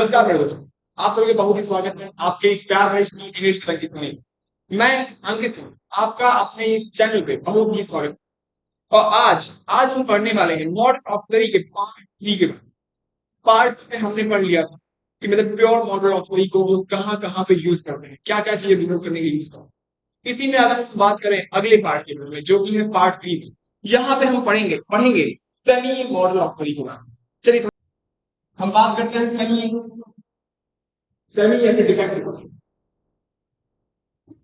नमस्कार मेरे दोस्तों, आप सभी का बहुत ही स्वागत है आपके इस प्यार भरे इंग्लिश संगीत में। मैं अंकित हूँ, आपका अपने इस चैनल पे बहुत ही स्वागत है। और आज हम पढ़ने वाले हैं मॉडल ऑक्सिलरी के पार्ट थ्री के पार्ट में हमने पढ़ लिया था कि मतलब प्योर मॉडल ऑक्सिलरी को कहाँ कहाँ पे यूज करते हैं, क्या क्या चीजें डिनोट करने के यूज करते हैं। इसी में अगर हम बात करें अगले पार्ट के बारे में जो कि है पार्ट थ्री में, यहाँ पे हम पढ़ेंगे सेमी मॉडल ऑक्सिलरी के बारे में। चलिए हम बात करते हैं सेमी या फिर डिफेक्टिव।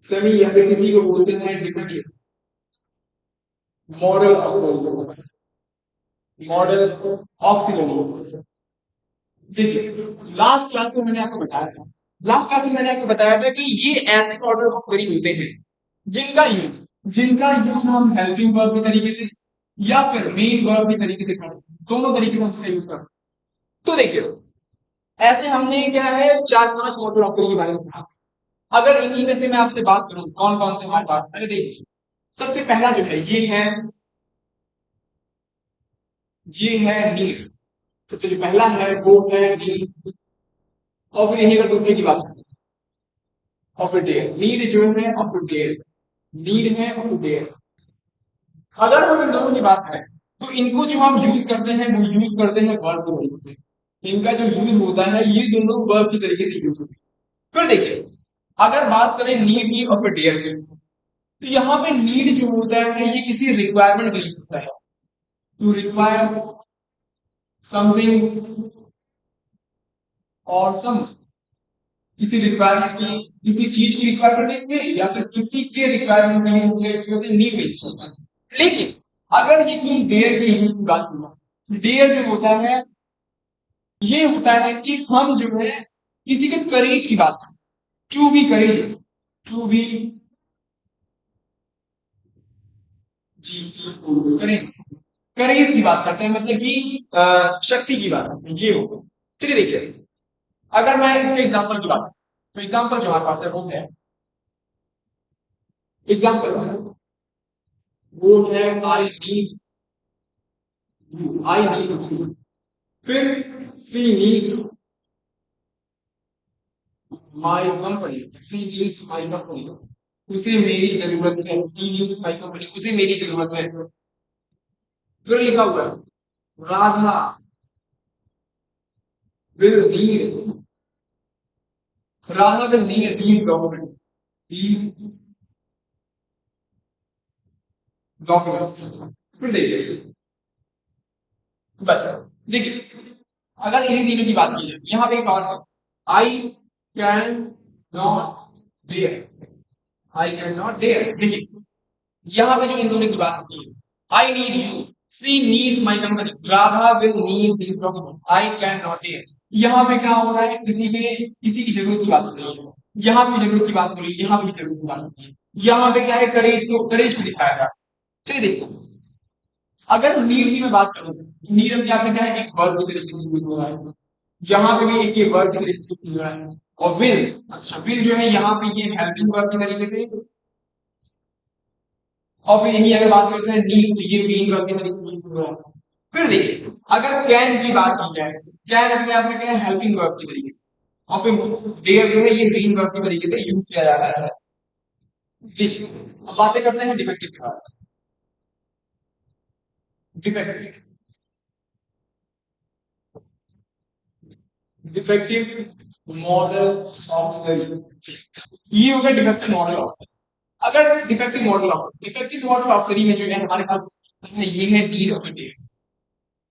सेमी या फिर किसी को बोलते हैं डिफेक्टिव मॉडल ऑक्सिलरी। देखिए लास्ट क्लास में मैंने आपको बताया था कि ये ऐसे मॉडल ऑक्सिलरी होते हैं जिनका यूज हम हेल्पिंग वर्ब के तरीके से या फिर मेन वर्ब के तरीके से कर सकते हैं। दोनों तरीके से हम इसका यूज कर सकते हैं। तो देखिए ऐसे हमने क्या है चार पांच मॉडल ऑक्सिलरी के बारे में पढ़ा। अगर इन्हीं में से मैं आपसे बात करूं कौन कौन से हमारे पास, अरे देखिए सबसे पहला जो है ये है नीड। सबसे जो पहला है वो है नीड। और फिर यही अगर दूसरे की बात करें और फिर डेयर, नीड जो है और फिर डेयर, नीड है और फिर डेयर। अगर हम इन दोनों की बात करें तो इनको जो हम यूज करते हैं वो यूज करते हैं वर्ब के तरीके से। इनका जो यूज होता है ये दोनों वर्ब के तरीके से यूज होते हैं। फिर देखिए अगर बात करें नीड की और फिर डेयर की, तो यहाँ पे नीड जो होता है ये किसी रिक्वायरमेंट के लिए होता है। टू रिक्वायर समथिंग और सम, किसी रिक्वायरमेंट की किसी चीज की रिक्वायरमेंट के लिए या फिर किसी के रिक्वायरमेंट के लिए होते हैं नीड यूज होता है। लेकिन अगर ये डेयर के यूज की बात करें, डेयर जो होता है ये होता है कि हम जो है किसी के करेज की बात करें, to be courage, to be जी करेज, करेज की बात करते हैं मतलब कि शक्ति की बात करते हैं ये होगा। चलिए देखिए अगर मैं इसके एग्जांपल की बात करूं, तो एग्जांपल जो हमारे पास है एग्जांपल वो है I need you, I need you. फिर she need my company, she needs my company, उसे मेरी जरूरत है, सी नीड्स माई कंपनी, उसे मेरी जरूरत है। फिर लिखा हुआ है Radha will need, Radha will need these documents, these documents. फिर देखिए बस देखिए अगर इन्हीं तीनों की बात की जाए यहाँ पे एक और है I can not dare, I can not dare. देखिए यहाँ पे जो इन दोनों की बात होती है I need you, she needs my company, Radha will need this document, I can not dare. यहाँ पे क्या हो रहा है किसी की जरूरत की बात हो रही है, यहाँ पे जरूरत की बात हो रही है, यहाँ पे भी जरूरत की बात हो रही है। यहाँ पे क्या है करेज को दिखाया गया। चलिए देखो अगर नीड की मैं बात करूं, नीड में क्या क्या है एक वर्ब के तरीके से यूज हो रहा है, यहाँ पे भी एक ये वर्ब के तरीके से यूज हो रहा है। और विल, अच्छा विल जो है यहाँ पे ये हेल्पिंग वर्ब के तरीके से। और फिर यही अगर बात करते हैं नीड तो ये मेन वर्ब के तरीके से यूज हो रहा है। फिर देखिए अगर कैन की बात की जाए, कैन अपने आप में क्या है हेल्पिंग वर्ब के तरीके से। और फिर डेयर जो है ये मेन वर्ब के तरीके से यूज किया जा रहा है। देखिए अब बातें करते हैं डिफेक्टिव के बारे में। डिफेक्टिव डिफेक्टिव मॉडल ऑक्सिलरी, ये हो गया डिफेक्टिव मॉडल ऑक्सिलरी। अगर डिफेक्टिव मॉडल ऑक्सिलरी में जो है हमारे पास ये है नीड और डे,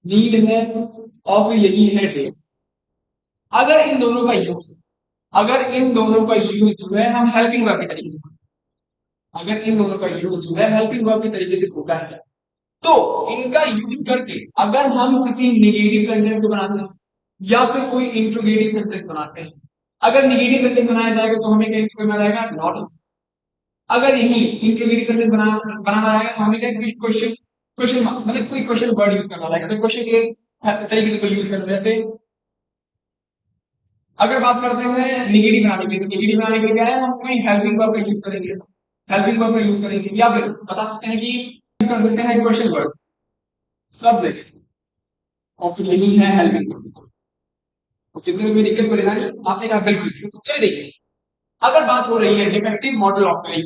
नीड है और फिर यही है डे। अगर इन दोनों का यूज जो है हम हेल्पिंग वर्ब के तरीके से, अगर इन दोनों का यूज जो है हेल्पिंग वर्ब के तरीके से होता है तो इनका यूज करके अगर हम किसी निगेटिव सेंटेंस को बनाते हैं या फिर कोई इंट्रोगेटिव सेंटेंस बनाते हैं, अगर निगेटिव सेंटेंस बनाया जाएगा तो हमें क्या यूज करना रहेगा नॉट यूज। अगर यही इंट्रोगेटिव सेंटेंस बनाना रहेगा तो हमें क्या क्वेश्चन क्वेश्चन मतलब कोई क्वेश्चन वर्ड यूज करना रहेगा, तो क्वेश्चन के तरीके से कोई यूज करना। जैसे अगर बात करते हैं निगेटिव बनाने के लिए, तो निगेटिव बनाने के लिए क्या है हम कोई हेल्पिंग वर्ब का यूज करेंगे, हेल्पिंग वर्ब का यूज करेंगे या फिर बता सकते हैं कि यूज कर सकते हैं क्वेश्चन वर्ड सब्जेक्ट और फिर यही है हेल्पिंग वर्ब। कितने में कोई दिक्कत परेशानी? आपने कहा बिल्कुल ठीक है। तो चलिए देखिए, अगर बात हो रही है डिफेक्टिव मॉडल ऑफ ट्री,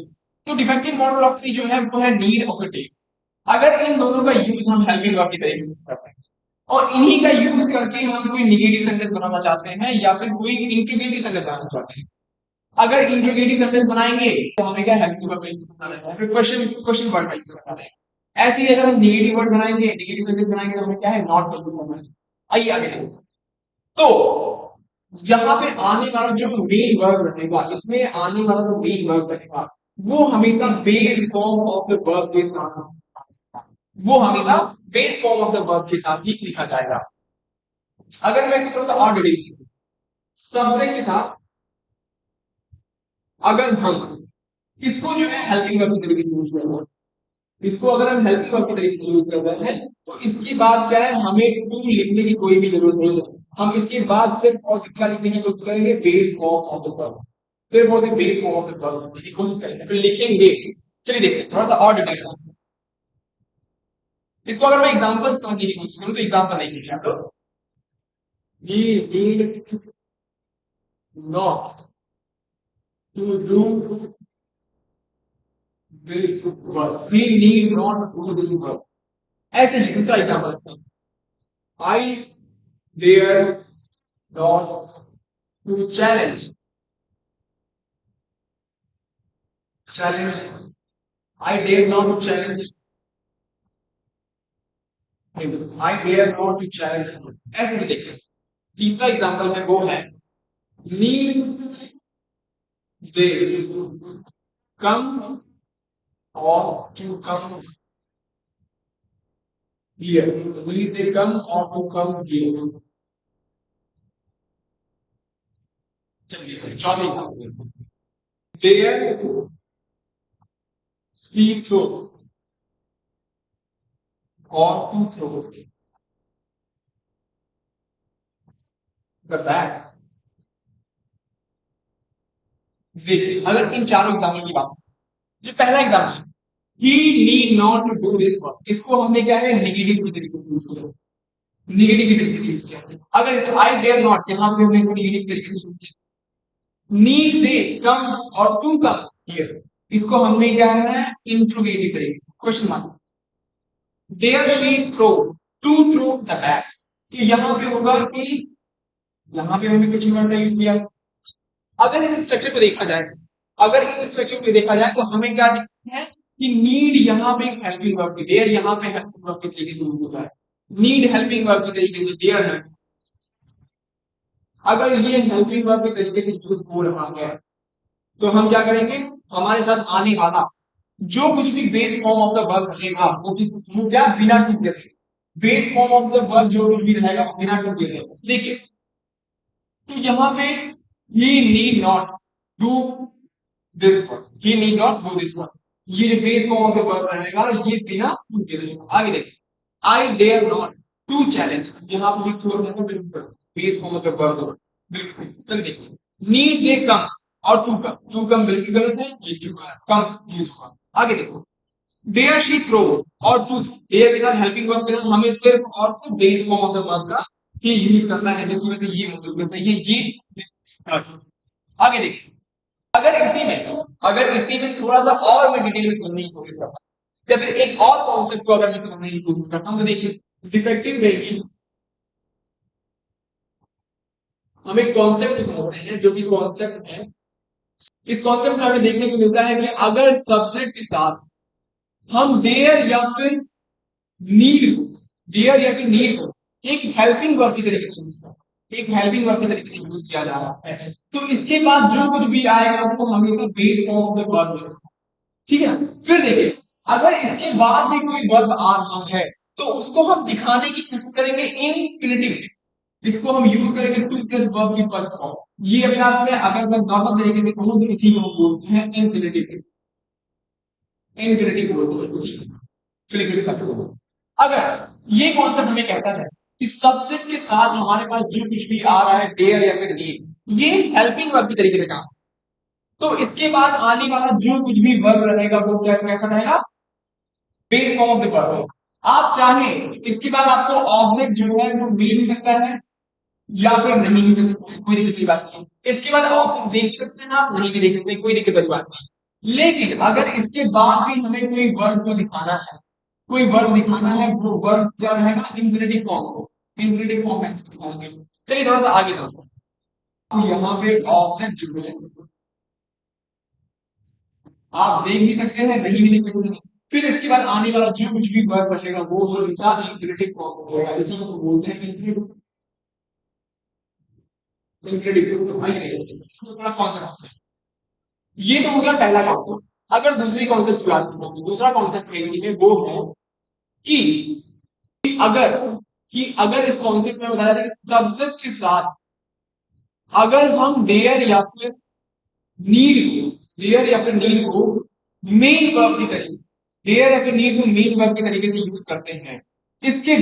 तो डिफेक्टिव मॉडल ऑफ ट्री जो है वो है नीड ऑफ द ट्री। अगर इन दोनों का यूज हम हेल्पिंग वर्ब की तरीके से करते हैं और इन्हीं का यूज करके हम कोई निगेटिव सेंटेंस बनाना चाहते हैं या फिर कोई इंटीग्रेटिव सेंटेंस बनाना चाहते हैं। अगर इंटीग्रेटिव सेंटेंस बनाएंगे तो हमें क्या हेल्पिंग वर्ब का यूज करना है, फिर क्वेश्चन क्वेश्चन वर्ड का यूज करना है। ऐसे ही अगर हम निगेटिव वर्ड बनाएंगे, निगेटिव सेंटेंस बनाएंगे तो हमें क्या है, नॉट का यूज करना है। आइए आगे देखो। तो यहाँ पे आने वाला जो मेन वर्ब रहेगा, इसमें आने वाला जो मेन वर्ब रहेगा वो हमेशा base form of the verb के साथ, वो हमेशा base form of the verb के साथ ही लिखा जाएगा। अगर मैं इसको थोड़ा सा और डिटेल सब्जेक्ट के साथ, अगर हम इसको जो है हेल्पिंग वर्ब की तरीके से यूज कर रहे हैं, इसको अगर हम हेल्पिंग वर्ब की तरीके से यूज कर रहे हैं तो इसकी बात क्या है, हमें टू लिखने की कोई भी जरूरत नहीं है। हम इसके बाद सिर्फ और सिक्का लिखने की कोशिश करेंगे base form of the verb, सिर्फ और सिर्फ base form of the verb लिखने की कोशिश करेंगे, फिर लिखेंगे। चलिए देखते हैं थोड़ा सा और डिटेल। इसको अगर मैं एग्जांपल समझने की कोशिश करूं तो एग्जांपल देख लीजिए आप लोग। We need not to do this work. We need not do this work. ऐसे ही दूसरा example, I dare not to challenge. Challenge. I dare not to challenge. I dare not to challenge. ऐसे भी देखिए। तीसरा एग्जाम्पल है वो है need they come or to come here. Need they come or to come here. चलिए चौथी example, there see through or to throw the bag. देखिए अगर इन चारों एग्जाम्पल की बात, ये पहला example, he need not to do this work, इसको हमने क्या है नेगेटिव की तरीके से यूज किया, नेगेटिव की तरीके से यूज किया। अगर आई डेयर नॉट, यहां पे हमने इसको नेगेटिव तरीके से यूज किया। नीड दे कम और टू कम हियर, इसको हमने क्या है इंट्रोगेटिव तरीके से, question mark. There she throw, to throw the bags, कि यहां पे होगा कि यहां पे हमने क्वेश्चन मार्क का यूज किया। अगर इस स्ट्रक्चर को देखा जाए, अगर इस स्ट्रक्चर को देखा जाए तो हमें क्या दिखता है कि नीड यहाँ पे एक हेल्पिंग वर्ब की, देयर यहाँ पे हेल्पिंग वर्ब के तरीके से यूज होता है, नीड हेल्पिंग वर्ब के तरीके से, देयर हेल्पिंग। अगर ये हेल्पिंग वर्ब के तरीके से यूज हो रहा है तो हम क्या करेंगे, हमारे साथ आने वाला जो कुछ भी base form of the verb रहेगा वो क्या बिना टू के रहेगा, base form of the verb जो कुछ भी रहेगा वो बिना टू के रहेगा। देखिए तो यहाँ पे he need not do this one, he need not do this one, ये जो base form of the verb रहेगा ये बिना टू के रहेगा। आगे देखिए, I dare not to challenge, यहाँ पे छोड़ देंगे बिल्कुल base form of the verb, बिल्कुल सही। चलिए देखिए, need they come और टू कम बिल्कुल गलत है, ये टू कम यूज होगा। आगे देखो, dare she throw और टू, dare के साथ हेल्पिंग वर्ब के साथ हमें सिर्फ और सिर्फ base form of the verb का ही यूज करना है, जिसकी वजह से ये मतलब सही है ये। आगे देखिए, अगर इसी में थोड़ा सा और मैं डिटेल में समझने की कोशिश करता हूं या फिर एक और कॉन्सेप्ट को अगर मैं समझने की कोशिश करता हूं तो देखिए डिफेक्टिव रहेगी, हम एक कॉन्सेप्ट समझते हैं जो कि कॉन्सेप्ट है। इस कॉन्सेप्ट में हमें देखने को मिलता है कि अगर सब्जेक्ट के साथ हम देयर या फिर नीड को, देयर या फिर नीड को एक हेल्पिंग वर्ब की तरीके से यूज करते हैं, एक हेल्पिंग वर्ब की तरीके से यूज किया जा रहा है तो इसके बाद जो कुछ भी आएगा वो हमेशा base form of the verb होगा। ठीक है, फिर देखिए अगर इसके बाद भी कोई वर्ब आ रहा है तो उसको हम दिखाने की कोशिश करेंगे इंफिनिटिव में, इसको हम यूज करेंगे टू प्लस वर्ब की फर्स्ट फॉर्म। ये अपने आप में अगर मैं नॉर्मल तरीके से कहूं तो इसी को हम बोलते हैं इंफिनिटिव, इंफिनिटिव बोलते हैं इसी को। चलिए फिर सब, अगर ये कॉन्सेप्ट हमें कहता है कि सब्जेक्ट के साथ हमारे पास जो कुछ भी आ रहा है डेयर या फिर नीड ये हेल्पिंग वर्ब की तरीके से काम, तो इसके बाद आने वाला जो कुछ भी वर्ब रहेगा वो क्या कैसा रहेगा, base form of the verb. आप चाहें इसके बाद आपको ऑब्जेक्ट जो है वो मिल भी सकता है या फिर नहीं भी कर सकते हैं, कोई दिक्कत की बात नहीं। इसके बाद ऑप्शन देख सकते हैं आप, नहीं भी देख सकते हैं, कोई दिक्कत की बात नहीं। लेकिन अगर इसके बाद भी हमें कोई वर्ब को दिखाना है, कोई वर्ब दिखाना है, वो वर्ब क्या रहेगा, इंफिनिटिव फॉर्म को, इंफिनिटिव फॉर्म में दिखाएंगे। चलिए थोड़ा सा आगे चलते हैं। तो यहाँ पे ऑब्जेक्ट जो है आप देख भी सकते हैं, नहीं भी देख सकते हैं। फिर इसके बाद आने वाला जो कुछ भी वर्ब रहेगा वो हमेशा इंफिनिटिव फॉर्म में होगा, इसी को बोलते हैं इंफिनिटिव, इंफिनिटिव तो भाई नहीं, इसको थोड़ा कॉन्सेप्ट है। ये तो हो गया पहला कॉन्सेप्ट। अगर दूसरी कॉन्सेप्ट की बात करें, दूसरा कॉन्सेप्ट में वो है कि अगर इस कॉन्सेप्ट में बताया जाए कि सब्जेक्ट के साथ अगर हम देयर या फिर नीड को, देयर या फिर नीड को मेन वर्ब की तरीके से, देयर या फिर नीड को मेन वर्ब के तरीके से यूज करते हैं, इसके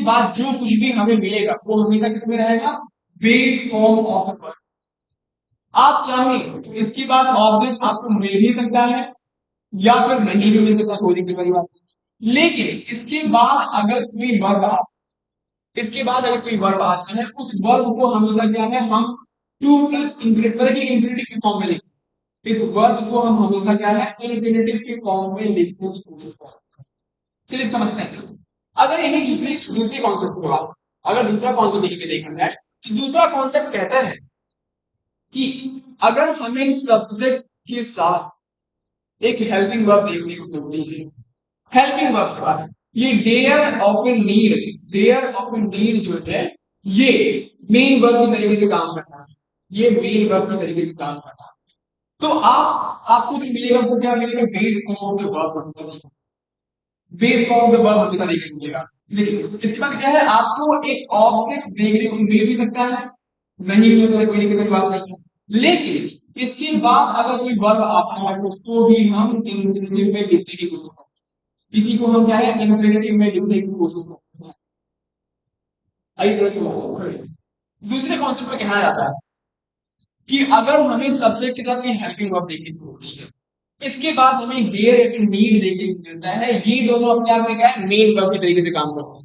बाद जो कुछ भी हमें मिलेगा वो हमेशा किसमें रहेगा, base form of the verb. आप चाहें तो इसके बाद ऑब्जेक्ट आपको मिल भी सकता है या फिर नहीं भी मिल सकता, कोई दिक्कत वाली बात नहीं। लेकिन इसके बाद अगर कोई वर्ब आता है, उस वर्ब को हमेशा क्या है, हम टू प्लस इंफिनिटिव के फॉर्म में लिखते हैं। इस वर्ब को हम हमेशा क्या है, इंफिनिटिव के फॉर्म में लिखने की कोशिश करते हैं। चलिए समझते हैं। चलिए अगर इन्हीं दूसरी दूसरी कॉन्सेप्ट की बात, अगर दूसरा कॉन्सेप्ट देखिए देखा जाए, तो दूसरा कॉन्सेप्ट कहता है कि अगर हमें सब्जेक्ट के साथ एक हेल्पिंग वर्ब देखने को मिलती है, हेल्पिंग वर्ब के बाद ये dare of a need, dare of a need जो है, ये मेन वर्ब की तरीके से काम करता है, ये मेन वर्ब की तरीके से काम करता है। तो आपको जो मिलेगा वो क्या मिलेगा, base form of the verb हमेशा, base form of the verb हमेशा देखने को मिलेगा। देखिए इसके बाद क्या है, आपको एक ऑब्जेक्ट देखने को मिल भी सकता है, नहीं भी हो सकता, कोई दिक्कत की बात नहीं है। लेकिन इसके बाद अगर कोई वर्ब आता है तो उसको भी हम इंफिनिटिव में लिखने की कोशिश करते हैं, इसी को हम क्या है, इंफिनिटिव में लिखने की कोशिश करते हैं। आइए थोड़ा सा दूसरे कॉन्सेप्ट में कहा जाता है कि अगर हमें सब्जेक्ट के साथ में हेल्पिंग वर्ब देखने को मिलती है, इसके बाद हमें डेयर या फिर नीड देखने को मिलता है, ये दोनों अपने आप में क्या है, मेन वर्ब की तरीके से काम करते हैं।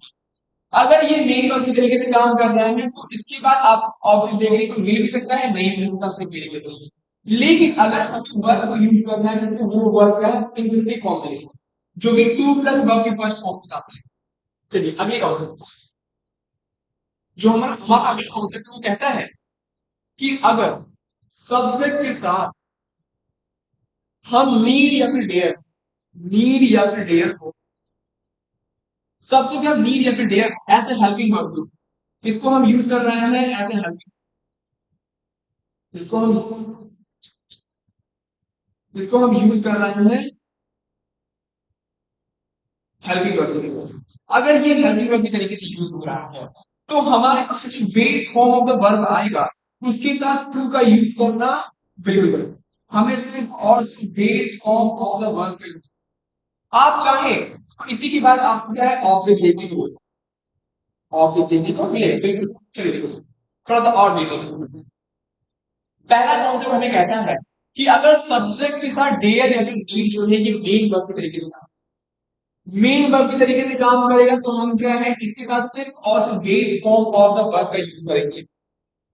अगर ये मेन वर्ब की तरीके से काम कर रहे हैं तो इसके बाद आप ऑब्जेक्ट देखने को मिल भी सकता है, नहीं मिल सकता, उससे कोई दिक्कत नहीं है। लेकिन अगर हमें वर्ब को यूज करना है तो वो वर्ब का इंफिनिटिव फॉर्म में, जो कि टू प्लस वर्ब के फर्स्ट फॉर्म के साथ है। चलिए अगले कॉन्सेप्ट, जो हमारा अगले कॉन्सेप्ट वो कहता है कि अगर सब्जेक्ट के साथ हम नीड या फिर डेयर को, सबसे पहले नीड या फिर डेयर ऐसे हेल्पिंग वर्ब, इसको हम यूज कर रहे हैं ऐसे हेल्पिंग, इसको हम यूज कर रहे हैं हेल्पिंग वर्ब के तरीके से। अगर ये हेल्पिंग वर्ब के तरीके से यूज हो रहा है तो हमारे पास जो base form of the verb आएगा उसके साथ टू का यूज करना बिल्कुल बराबर। हमें सिर्फ और सिर्फ base form of the verb का यूज, आप चाहे तो इसी के बाद आपको क्या है, ऑब्जेक्ट देखने को, ऑब्जेक्ट देखने को मिले बिल्कुल। चलिए देखो थोड़ा सा और डिटेल से समझते हैं। पहला कॉन्सेप्ट हमें कहता है कि अगर सब्जेक्ट के साथ डेयर या फिर नीड जो है ये मेन वर्ब के तरीके से, मेन वर्ब के तरीके से काम करेगा तो हम क्या है, इसके साथ सिर्फ और सिर्फ base form of the verb का यूज करेंगे।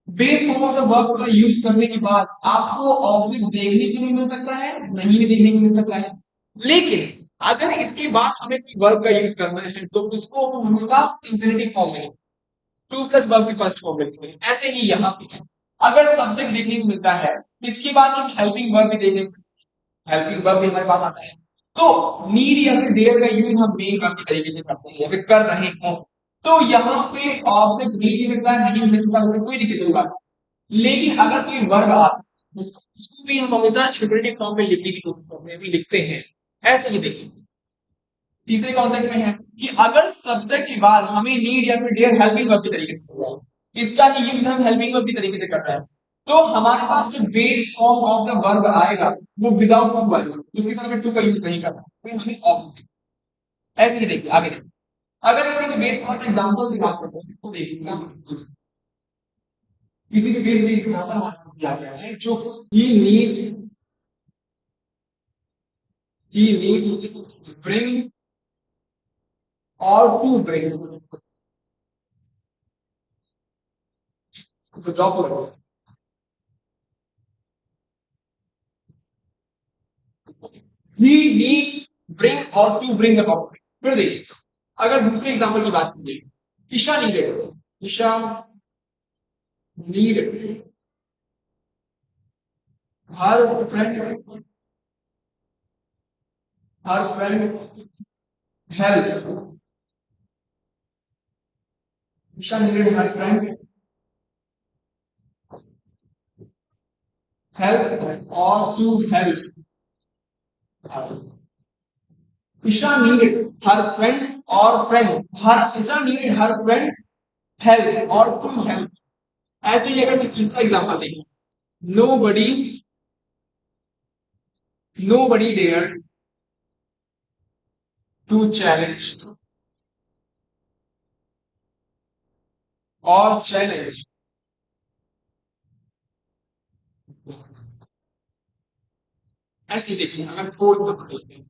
Base form of the verb का यूज करने के बाद आपको ऑब्जेक्ट देखने को भी मिल सकता है, नहीं भी देखने को मिल सकता है। लेकिन अगर इसके बाद हमें कोई वर्ब का यूज करना है तो उसको हम हमेशा इंफिनिटिव फॉर्म में, टू प्लस वर्ब की फर्स्ट फॉर्म में लिखते हैं। ऐसे ही यहाँ पे अगर सब्जेक्ट देखने को मिलता है, इसके बाद एक हेल्पिंग वर्ब भी देखने को, हेल्पिंग वर्ब भी हमारे पास आता है, तो नीड या फिर डेयर का यूज हम मेन वर्ब के तरीके से करते हैं या फिर कर रहे हैं। तो यहाँ पे ऑब्जेक्ट मिल भी सकता है, नहीं मिल सकता, उससे कोई दिक्कत नहीं होगी। लेकिन अगर कोई वर्ब आता है उसको भी हम हमेशा इंफिनिटिव फॉर्म में लिखने की कोशिश करते हैं, भी लिखते हैं। ऐसे ही देखिए तीसरे कॉन्सेप्ट में है कि अगर सब्जेक्ट के बाद हमें नीड या फिर डेयर हेल्पिंग वर्ब के तरीके से करना है, इसका ही यूज हम हेल्पिंग वर्ब के तरीके से करते हैं, तो हमारे पास जो base form of the verb आएगा वो विदाउट टू वर्ब, उसके साथ में टू का यूज नहीं करना, तो हमें ऑफ। ऐसे ही देखिए आगे देखिए, अगर इसी के बेस पर एग्जांपल की बात करते हैं तो देखिए किसी के बेस पे एग्जांपल दिया गया है जो ही नीड्स ब्रिंग और टू ब्रिंग, तो ड्रॉप हो गया। He needs bring or to bring the document. फिर देखिए, अगर दूसरे एग्जाम्पल की बात कीजिए, Isha needed, Isha need her friend, her friend help, Isha needed her friend help और to help, Isha needed her friend और friend, her Isha needed her friend help और टू हेल्प। ऐसे ही अगर मैं तीसरा एग्जाम्पल देखें, nobody nobody dared to challenge or challenge ऐसे देखिए, अगर फोर्थ नंबर देखते हैं,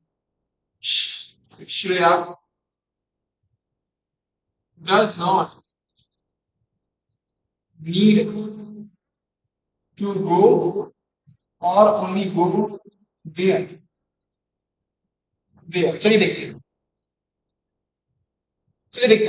Shreya does not need to go or only go there there। चलिए देखते हैं,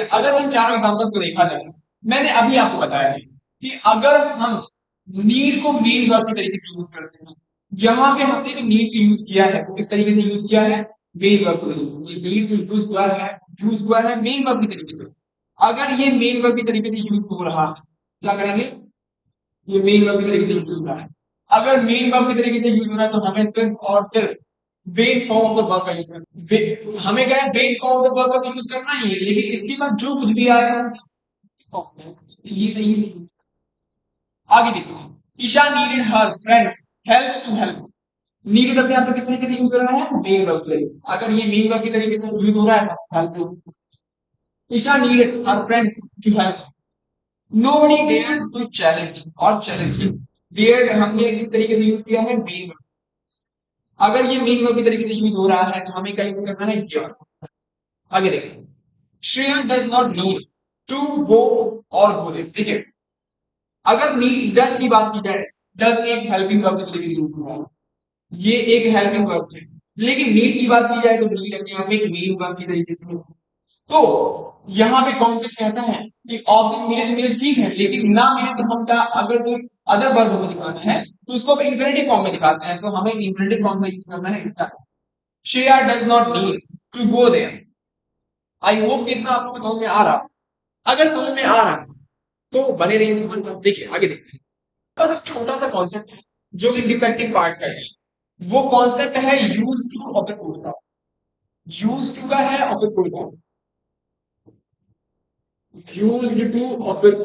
अगर इन चारों एग्जांपल्स को देखा जाए, मैंने अभी आपको बताया है कि अगर हम नीड को मेन वर्ब के तरीके से यूज करते हैं, यहाँ पे हमने जो नीड को यूज किया है वो किस तरीके से यूज किया है, मेन वर्ब के तरीके। ये नीड जो यूज हुआ है मेन वर्ब के तरीके से। अगर ये मेन वर्ब के तरीके से यूज हो रहा है, क्या करेंगे, ये मेन वर्ब के तरीके से यूज हो रहा है। अगर मेन वर्ब के तरीके से यूज हो रहा है तो हमें सिर्फ और सिर्फ base form of the verb का यूज करना, हमें क्या है, base form of the verb का यूज करना ही है, लेकिन इसके बाद जो कुछ भी आएगा ये नहीं है। आगे देखिए, Isha needed her friend help to help. Needed अपने आप को किस तरीके से यूज कर रहा है, मेन वर्ब के तरीके। अगर ये मेन वर्ब के तरीके से यूज हो रहा है तो help, Isha needed her friends to help, nobody dared to challenge और challenge। dared हमने किस तरीके से यूज किया है, मेन वर्ब। अगर ये मेन वर्ब के तरीके से यूज हो रहा है तो हमें क्या यूज करना है, ये। आगे देखिए, Shreya does not need to go और गो देयर। देखिए, अगर नीड डज की बात की जाए, डज एक हेल्पिंग वर्ब के तरीके से यूज हुआ है, ये एक हेल्पिंग वर्ब है। लेकिन नीड की बात की जाए तो नीड अपने आप में एक मेन वर्ब के तरीके से है। तो यहाँ पे कॉन्सेप्ट कहता है कि ऑप्शन मिले तो मिले ठीक है, लेकिन ना मिले तो हम क्या, अगर कोई अदर वर्ब को दिखाना है तो उसको इंफिनिटिव फॉर्म में दिखाते हैं, तो हमें इंफिनिटिव फॉर्म में यूज करना है इसका। Shreya does not need to go there. I hope कितना आप लोगों को समझ में आ रहा है। अगर समझ में आ रहा है तो बने रहिए हमारे साथ। देखिए आगे देखते हैं, बस एक छोटा सा कॉन्सेप्ट है जो कि डिफेक्टिव पार्ट का है। वो कॉन्सेप्ट है यूज टू और फिर टू का। यूज टू का है और फिर टू का, यूज्ड टू और फिर टू।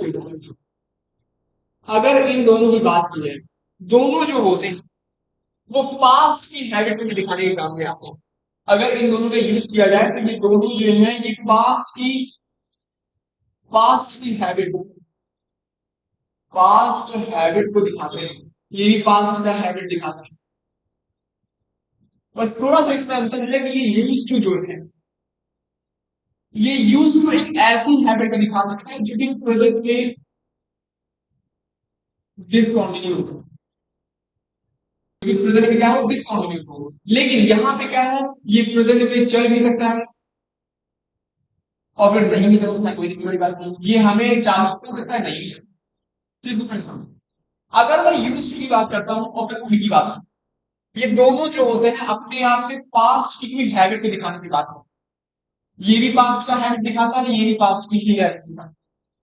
अगर इन दोनों की बात की जाए, दोनों जो होते हैं वो पास्ट की हैबिट को दिखाने के काम में आते हैं। अगर इन दोनों का यूज किया जाए तो ये दोनों जो है ये पास्ट की हैबिट, पास्ट हैबिट को दिखाते हैं। ये भी पास्ट का हैबिट दिखाता है। बस थोड़ा सा इसमें अंतर है कि ये यूज टू जो है, ये यूज टू एक ऐसी हैबिट को दिखाता है जो कि प्रेजेंट में डिसकंटिन्यू हो, प्रेजेंट में क्या हो, डिसकंटिन्यू हो। लेकिन यहाँ पे क्या है, ये प्रेजेंट में चल भी सकता है और फिर नहीं भी सकता, कोई दिक्कत वाली बात नहीं। ये हमें चालू भी हो सकता है, नहीं भी सकता। अगर मैं यूज की बात करता हूं और फिर कुल की बात, ये दोनों जो होते हैं अपने आप में पास्ट की कोई हैबिट को दिखाने की बात है। ये भी पास्ट का हैबिट दिखाता है, ये भी पास्ट की हैबिट दिखाता है।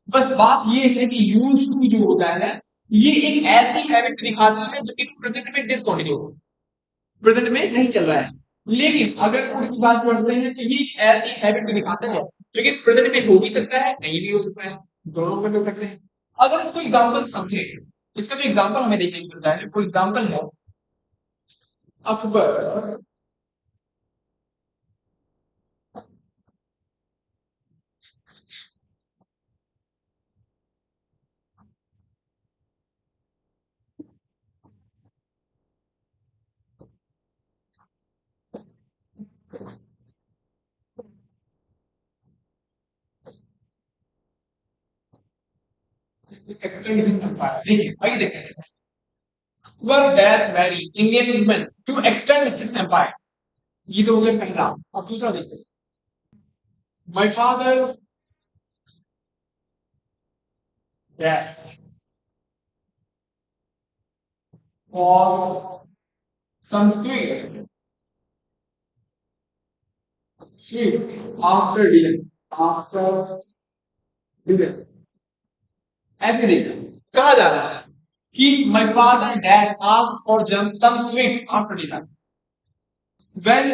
बस बात ये है कि यूज टू जो होता है ये एक ऐसी हैबिट दिखाता है जो कि प्रेजेंट में डिसकंटिन्यू हो, प्रेजेंट में नहीं चल रहा है। लेकिन अगर कुल की बात करते हैं तो ये एक ऐसी हैबिट को दिखाता है जो कि प्रेजेंट में हो भी सकता है, नहीं भी हो सकता है, दोनों में मिल सकते हैं। अगर इसको एग्जाम्पल समझे, इसका जो एग्जाम्पल हमें देखने को मिलता है वो एग्जाम्पल है अकबर। Extend his empire. देखिए आइए देखते हैं, Akbar dash marry Indian women to extend his empire. ये तो हो गया पहला। अब दूसरा देखते हैं, my father dash for some sweet after dinner, after dinner। ऐसे देखिए कहा जा रहा है कि my father dad asked for some sweet after dinner when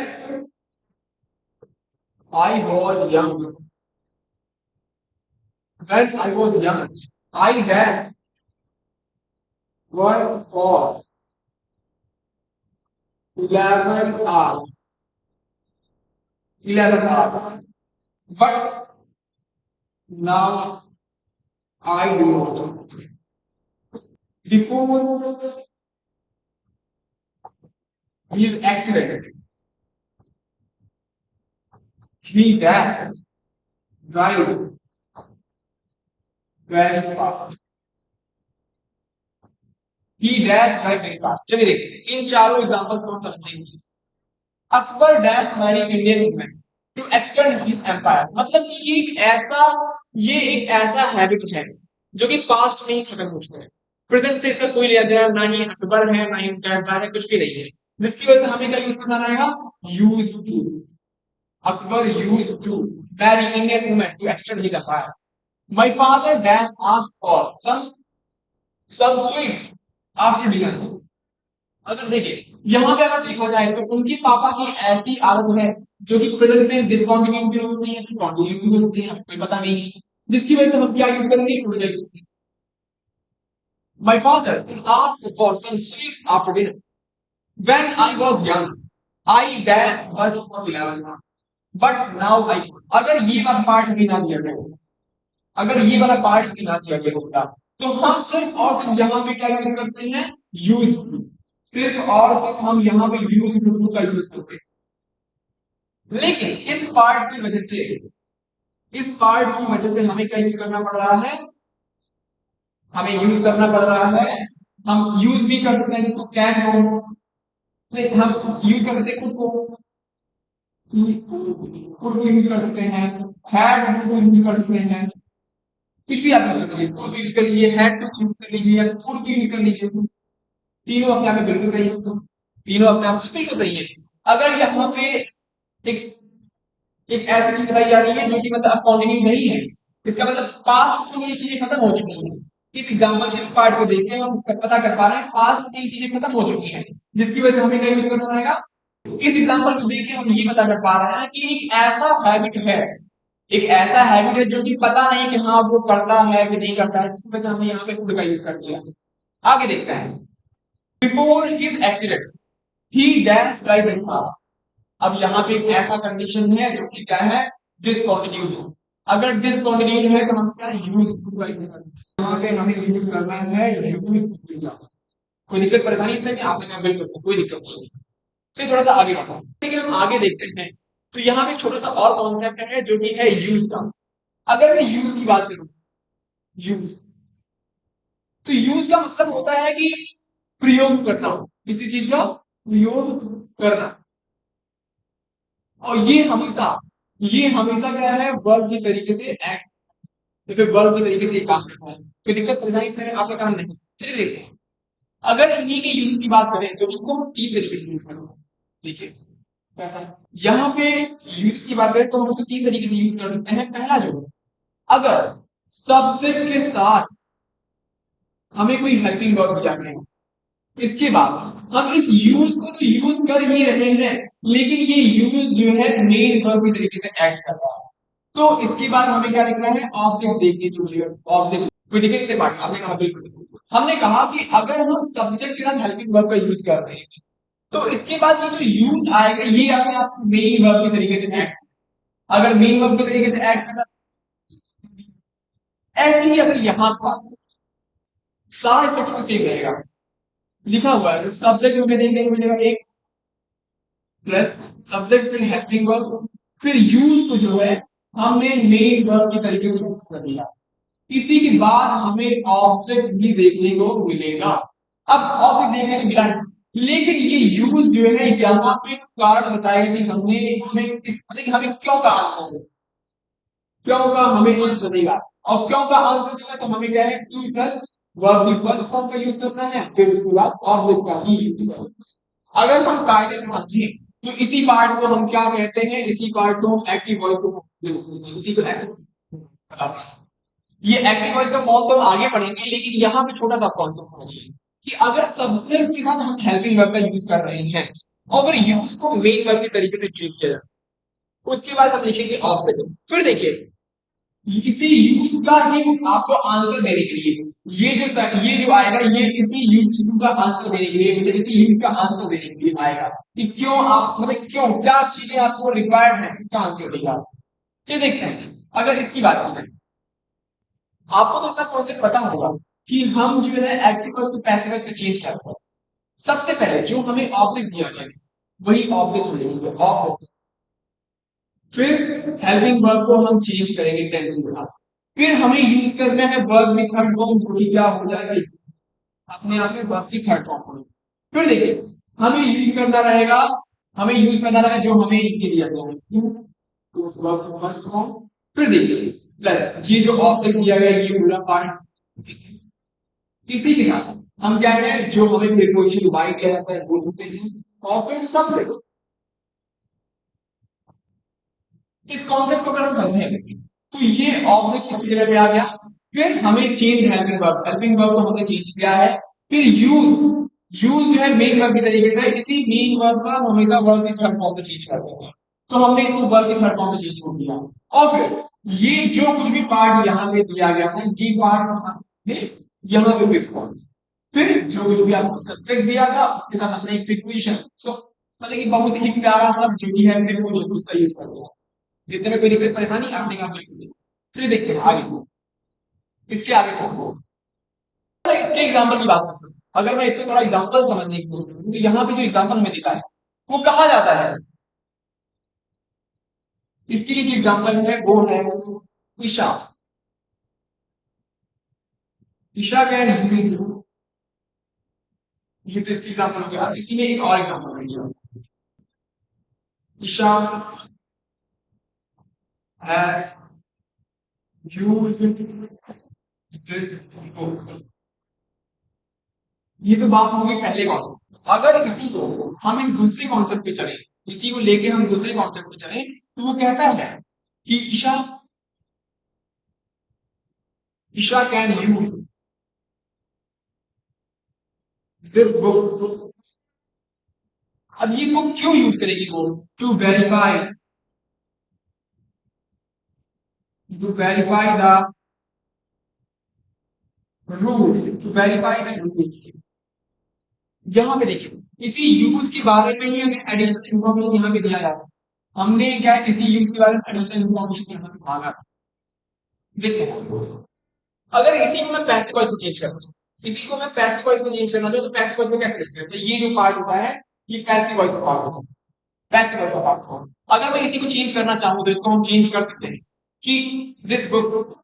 I was young। when I was young I dash work for 11 hours, 11 hours, but now I do not। Before his accident he dashed drive very fast। he dashed drive very fast। चलिए देखिए इन चारों examples को हम समझेंगे। Akbar dash marry Indian women to extend his empire, मतलब कि ये एक ऐसा हैबिट है जो कि पास्ट में ही खत्म हो चुका है। प्रेजेंट से इसका कोई लेना देना ना ही अकबर है ना ही उनका एम्पायर है, कुछ भी नहीं है। जिसकी वजह से हमें क्या यूज करना रहेगा, use to. Akbar use to marry Indian women to extend his empire. My father dash asked for some sweets after dinner. अगर देखिए यहाँ पे अगर देखा जाए तो उनके पापा की ऐसी आदत है जो कि प्रेजेंट में डिसकंटिन्यू भी हो सकती है, कंटिन्यू भी हो सकती है, कोई पता नहीं, जिसकी वजह से हम क्या यूज करेंगे, वुड यूज करेंगे। My father asked for some sweets after dinner when I was young I dash work for 11 months but now I. अगर ये वाला पार्ट भी ना दिया गया होता, अगर ये वाला पार्ट भी ना दिया गया होता तो हम सिर्फ और सिर्फ यहाँ पे क्या यूज करते हैं, यूज टू। सिर्फ और सिर्फ हम यहाँ पे यूज टू का यूज करते हैं। लेकिन इस पार्ट की वजह से हमें क्या यूज करना पड़ रहा है, हमें यूज करना पड़ रहा है। हम यूज भी कर सकते हैं जिसको कैन को, हम यूज कर सकते हैं कुछ को, कुछ को यूज कर सकते हैं, हैड को यूज कर सकते हैं, कुछ भी आप यूज कर लीजिए, कुछ भी यूज कर लीजिए, हैड टू यूज कर लीजिए या कुछ भी यूज कर लीजिए। तीनों अपने आप में बिल्कुल सही है, तीनों अपने आप में बिल्कुल सही है। अगर यहाँ पे एक एक ऐसी चीज बताई जा रही है जो कि मतलब अब कंटिन्यू नहीं है, इसका मतलब पास्ट में ये चीजें खत्म हो चुकी हैं। इस एग्जांपल इस पार्ट को देख के हम पता कर पा रहे हैं पास्ट में ये चीजें खत्म हो चुकी हैं, जिसकी वजह से हमें क्या यूज करना पड़ेगा। इस एग्जांपल को देख के हम ये पता कर पा रहे हैं कि एक ऐसा हैबिट है, एक ऐसा हैबिट है जो कि पता नहीं कि हाँ वो करता है कि नहीं करता है, जिसकी वजह से हमने यहाँ पे कुड का यूज कर दिया। आगे देखते हैं, बिफोर हिज एक्सीडेंट ही डैश ड्राइव वेरी फास्ट। अब यहाँ पे एक ऐसा कंडीशन है जो कि क्या है, डिसकंटिन्यूड है। अगर डिसकंटिन्यूड है तो हम क्या यूज टू का यूज करना है, यहाँ पे हमें यूज करना है यूज टू का। कोई दिक्कत परेशानी इसमें कि आपने कहा बिल्कुल कोई दिक्कत नहीं है। चलिए थोड़ा सा आगे बढ़ते हैं, ठीक है हम आगे देखते हैं। तो यहाँ पे एक छोटा सा और कॉन्सेप्ट है जो कि है यूज का। अगर मैं यूज की बात करूं, यूज, तो यूज का मतलब होता है कि प्रयोग करना, किसी चीज का प्रयोग करना। और ये हमेशा क्या है, वर्ब के तरीके से एक्ट, या फिर वर्ब के तरीके से ये काम करता है। कोई दिक्कत परेशानी मैंने आपने कहा नहीं। चलिए देखते हैं, अगर इन्हीं के यूज की बात करें तो इनको हम तीन तरीके से यूज कर सकते हैं। देखिए कैसा, यहाँ पे यूज की बात करें तो हम उसको तीन तरीके से यूज कर सकते हैं। पहला जो, अगर सब्जेक्ट के साथ हमें कोई हेल्पिंग वर्ब दिया गया है, इसके बाद हम इस यूज को तो यूज कर ही रहे हैं, लेकिन ये यूज जो है मेन वर्ब के तरीके से एक्ट कर रहा है, तो इसके बाद हमें क्या लिखना है, ऑब्जेक्ट देखने के लिए। ऑब्जेक्ट कोई दिक्कत नहीं, पार्ट आपने कहा बिल्कुल। हमने कहा कि अगर हम सब्जेक्ट के साथ हेल्पिंग वर्ब का यूज कर रहे हैं तो इसके बाद ये जो यूज आएगा ये अपने आप मेन वर्ब के तरीके से एक्ट, अगर मेन वर्ब के तरीके से एक्ट करना, ऐसे ही अगर यहां पर सारा स्ट्रक्चर सेम रहेगा, लिखा हुआ है सब्जेक्ट में देखने को मिलेगा एक प्लस सब्जेक्ट फिर हेल्पिंग वर्ब, फिर यूज को जो है हमने मेन वर्ब के तरीके से यूज कर दिया। इसी के बाद हमें ऑब्जेक्ट भी देखने को मिलेगा। अब ऑब्जेक्ट देखने को मिला है, लेकिन ये यूज जो है यहाँ पे कारण बताएगा कि हमने हमें मतलब कि हमें क्यों का आंसर देगा, क्यों का हमें आंसर देगा। और क्यों का आंसर देगा तो हमें क्या है, टू प्लस वर्ब की फर्स्ट फॉर्म का यूज करना है, फिर उसके बाद ऑब्जेक्ट का ही यूज करना है। अगर हम कायदे को समझें तो इसी पार्ट को हम क्या कहते हैं, इसी पार्ट को हम एक्टिव वॉइस को, इसी को एक्टिव, ये एक्टिव वॉइस का फॉर्म तो हम आगे पढ़ेंगे, लेकिन यहाँ पे छोटा सा कॉन्सेप्ट होना चाहिए कि अगर सब्जेक्ट के साथ हम हेल्पिंग वर्ब का यूज कर रहे हैं और अगर यूज को मेन वर्ब के तरीके से ट्रीट किया जाए, उसके बाद हम लिखेंगे ऑब्जेक्ट। फिर देखिए इसी यूज का ही आपको आंसर देने के लिए ये जो आएगा ये इसी यूज का आंसर देने के लिए, मतलब इसी यूज का आंसर देने के लिए आएगा कि क्यों आप मतलब क्यों क्या चीजें आपको रिक्वायर्ड है, इसका आंसर देगा। चलिए देखते हैं, अगर इसकी बात करें आपको तो इतना कॉन्सेप्ट पता होगा कि हम जो है एक्टिव वॉइस को पैसिव वॉइस में चेंज करते हैं। सबसे पहले जो हमें ऑब्जेक्ट दिया गया है वही ऑब्जेक्ट लेंगे, ऑब्जेक्ट, फिर हेल्पिंग वर्ब को हम चेंज करेंगे टेंस के साथ, फिर हमें यूज करना है वर्ब की थर्ड फॉर्म, जो कि क्या हो जाएगा अपने आप में वर्ब की थर्ड फॉर्म हो। फिर देखिए हमें यूज करना रहेगा, हमें यूज करना रहेगा जो हमें इनके दिया गया है तो उस वर्ब की फर्स्ट फॉर्म। फिर देखिए प्लस ये जो ऑब्जेक्ट दिया गया है ये पूरा पार्ट, इसी के साथ हम क्या है जो हमें प्रीपोजिशन वाई दिया जाता है वो लिखते हैं, और फिर सबसे इस कॉन्सेप्ट को अगर हम समझें तो ये ऑब्जेक्ट किसी जगह पे आ गया, फिर हमें चेंज हेल्पिंग वर्ब को हमने चेंज किया है, फिर यूज यूज जो है मेन वर्ब की तरीके से इसी मेन वर्ब का हमेशा वर्ब की थर्ड फॉर्म में चेंज कर देंगे, तो हमने इसको वर्ब की थर्ड फॉर्म में चेंज कर दिया। और फिर ये जो कुछ भी पार्ट यहाँ पे दिया गया था ये पार्ट हमने यहाँ पे फिक्स कर दिया, फिर जो कुछ भी आपको सब्जेक्ट दिया था उसके साथ हमने एक प्रीपोजिशन, सो मतलब कि बहुत ही प्यारा सा जो भी है प्रीपोजिशन उसका यूज कर दिया। जितने में कोई दिक्कत परेशानी आपने कहा बिल्कुल। चलिए देखते हैं आगे, इसके आगे देखो इसके एग्जाम्पल की बात करते हैं। अगर मैं इसको थोड़ा एग्जाम्पल समझने की कोशिश करूं तो यहाँ पे जो एग्जाम्पल हमें दिखा है वो कहा जाता है, इसके लिए जो एग्जाम्पल है वो है ईशा। ईशा कैन ये तो इसकी एग्जाम्पल हो गया, इसी में एक और एग्जाम्पल है, Isha has used this book. ये तो बात होगी पहले कॉन्सेप्ट। अगर किसी को हम इस दूसरे कॉन्सेप्ट पे चले, इसी को लेके हम दूसरे कॉन्सेप्ट पे चले तो वो कहता है कि Isha Isha can use this book. अब ये बुक क्यों यूज करेगी वो, to verify, to verify the rule, to verify the rule. यहाँ पे देखिए इसी यूज के बारे में ही हमें एडिशनल इन्फॉर्मेशन यहाँ पे दिया जाता है। हमने क्या है किसी यूज के बारे में एडिशनल इन्फॉर्मेशन यहाँ पे मांगा। देखते हैं अगर इसी को मैं पैसिव वॉइस में चेंज करना चाहूँ, इसी को मैं पैसिव वॉइस में चेंज करना चाहूँ तो पैसिव वॉइस में कैसे लिखते हैं, तो ये जो पार्ट होता है ये पैसिव वॉइस का पार्ट होता है, पैसिव वॉइस का पार्ट होता है। अगर मैं इसी को चेंज करना चाहूँ तो इसको हम चेंज कर सकते हैं कि this book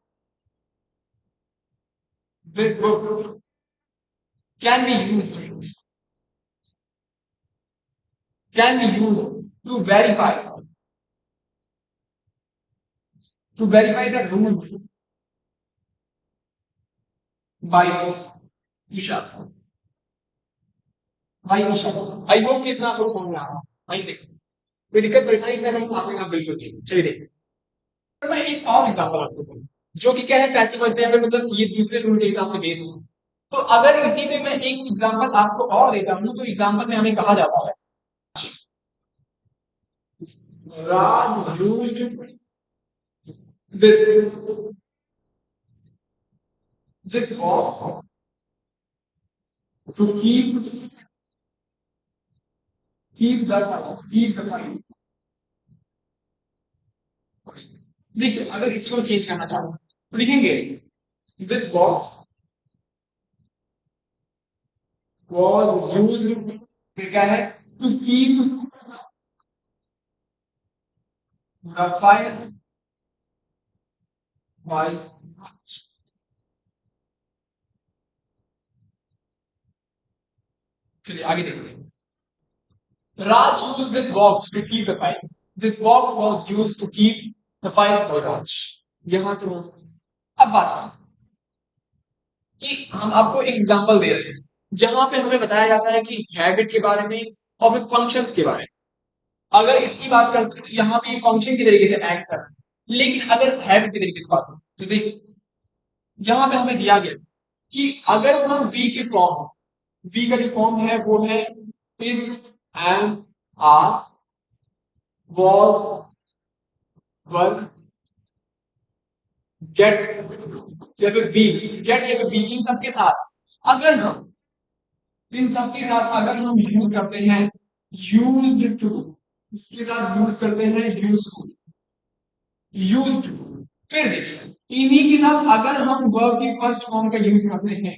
can be used, can be used to verify, to verify the rule by Isha, by Isha. I hope कि इतना आपको समझ में आ रहा है। आइए देखो कोई दिक्कत परेशानी कर रहा हूँ आपने कहा बिल्कुल ठीक है। चलिए देखिए मैं एक और एग्जांपल आपको दूं जो कि क्या है पैसिव वॉइस में या फिर मतलब ये दूसरे रूल के हिसाब से बेस्ड है। तो अगर इसी में मैं एक एग्जांपल आपको और देता हूं तो एग्जांपल में हमें कहा जाता है Raj used this this box to keep the file. देखिए अगर इसी को चेंज करना चाहूं तो लिखेंगे दिस बॉक्स was used फिर क्या है to keep the file by, चलिए आगे देखते हैं। Raj used this box to keep the files. This box was used to keep the files for Raj. यहां तो अब बात कि हम आपको एक एग्जांपल दे रहे हैं जहां पे हमें बताया जाता है कि हैबिट के बारे में और फिर फंक्शंस के बारे में। अगर इसकी बात करते हैं तो यहाँ पे फंक्शन की तरीके से एक्ट कर रहा है, लेकिन अगर हैबिट की तरीके से बात करें तो देखिए यहाँ पे हमें दिया गया कि अगर हम बी के फॉर्म, बी का जो फॉर्म है वो है is and are was work get या फिर बी, गेट या फिर बी, इन सबके साथ अगर हम इन सबके साथ अगर हम यूज करते हैं यूज्ड टू, इसके साथ यूज करते हैं यूज्ड टू, फिर देखिए इन्हीं के साथ अगर हम वर्ब की फर्स्ट फॉर्म का यूज करते हैं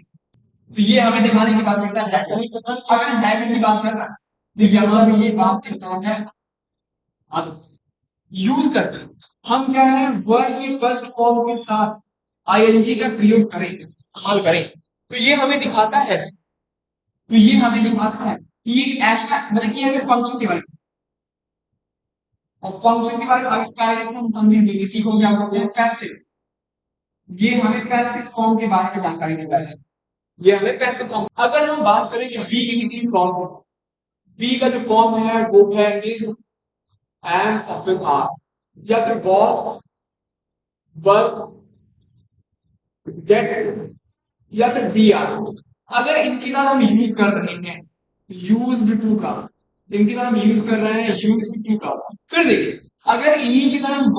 तो ये हमें दिखाने की बात करता है। अगर हैबिट की बात कर रहा है तो यहाँ पे ये बात करता है यूज करते हम क्या है वर्ब की फर्स्ट फॉर्म के साथ आईएनजी का प्रयोग करें, इस्तेमाल करें, तो ये हमें दिखाता है, तो ये हमें दिखाता है कि ये ऐसा मतलब कि अगर फंक्शन के बारे में, और फंक्शन के बारे में अगर क्या हम समझेंगे इसी को क्या बोलते हैं पैसिव, ये हमें पैसिव फॉर्म के बारे में जानकारी देता है। ये हमें पैसिव फॉर्म, अगर हम बात करें कि बी के किसी फॉर्म, बी का जो फॉर्म है वो है इज एंड और फिर आर या फिर वॉज वर्क गेट या फिर बी आर, अगर इनके साथ हम यूज कर रहे हैं यूज्ड टू का, इनके साथ हम यूज कर रहे हैं यूज्ड टू का, फिर देखिए अगर इन्हीं के साथ हम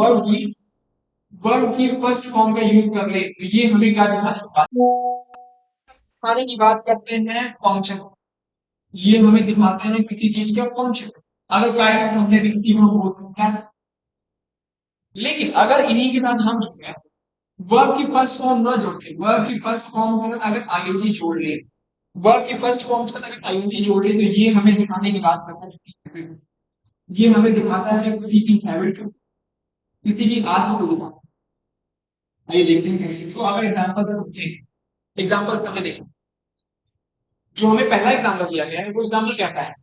वर्ब की फर्स्ट फॉर्म का यूज कर ले तो ये हमें क्या दिखाने की बात करते हैं फंक्शन, ये हमें दिखाते हैं किसी चीज का फंक्शन। अगर प्राइस हमने किसी को बोलते हैं, लेकिन अगर इन्हीं के साथ हम जुड़े वर्ब की फर्स्ट फॉर्म ना जोड़ के, वर्ब की फर्स्ट फॉर्म के साथ अगर आईएनजी जोड़ ले, वर्ब की फर्स्ट फॉर्म के साथ अगर आईएनजी जोड़ ले तो ये हमें दिखाने की बात करता है, ये हमें दिखाता है किसी की हैबिट को, किसी की आदत को दिखाता है। आइए देखते हैं इसको अगर एग्जांपल से समझें। एग्जांपल से हमें देखें, जो हमें पहला एग्जांपल दिया गया है वो एग्जांपल कहता है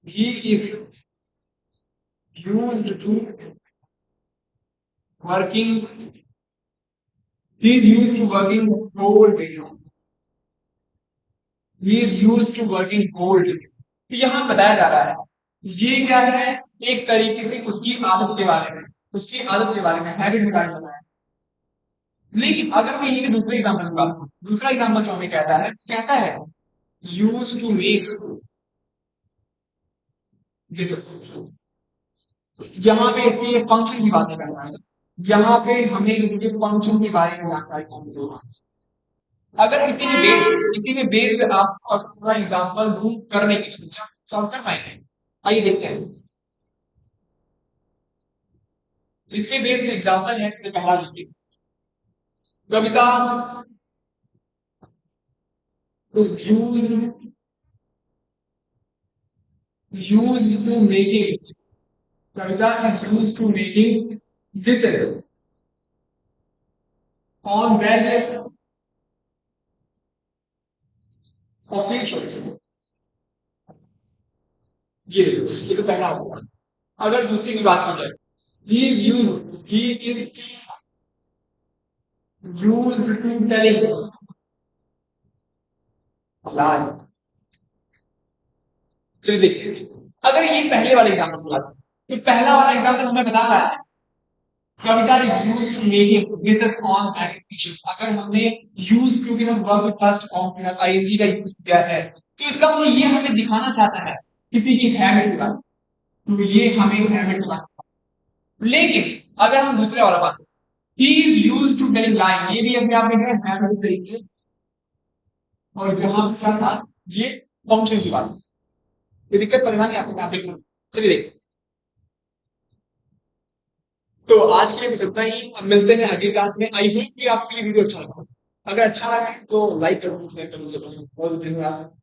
he is used to working, he is used to working whole day, he is used to working whole day। तो यहाँ बताया जा रहा है ये क्या है, एक तरीके से उसकी आदत के बारे में, उसकी आदत के बारे में, हैबिट के बारे में बताया। लेकिन अगर मैं ये दूसरे एग्जांपल की बात करूं, दूसरा एग्जांपल जो हमें कहता है यूज टू मेक दिस, यहाँ पे इसकी ये फंक्शन की बात कर रहा है, यहाँ पे हमें इसके फंक्शन के बारे में जानकारी होगी। अगर इसी में बेस्ड आप अपना एग्जांपल दूं करने के लिए सॉल्व कर पाएंगे। आइए देखते हैं इसके बेस्ड एग्जांपल है। इससे पहला देखिए कविता is used to making, Kavita is used to making this on various occasions। ये तो पहला होगा। अगर दूसरी की बात की जाए he is used to telling lie। चलिए देखिए अगर ये पहले वाले एग्जाम्पल की बात तो पहला वाला एग्जाम्पल हमें बता रहा है Kavita use to making this on addition, अगर हमने यूज टू के साथ वर्ब फर्स्ट फॉर्म के साथ आईएनजी का यूज किया है तो इसका मतलब ये हमें दिखाना चाहता है किसी की हैबिट के बारे में, तो ये हमें हैबिट के बारे में। लेकिन अगर हम दूसरे वाला बात ही is used to telling line, ये भी अपने आप में हैबिट तरीके से, और यहाँ क्या था ये फंक्शन की बात, ये दिक्कत परेशानी आपको यहाँ पे। चलिए देखिए तो आज के लिए बस इतना ही, अब मिलते हैं अगली क्लास में। आई होप कि आपको ये वीडियो अच्छा लगा, अगर अच्छा लगा तो लाइक करो, शेयर करो, और धन्यवाद।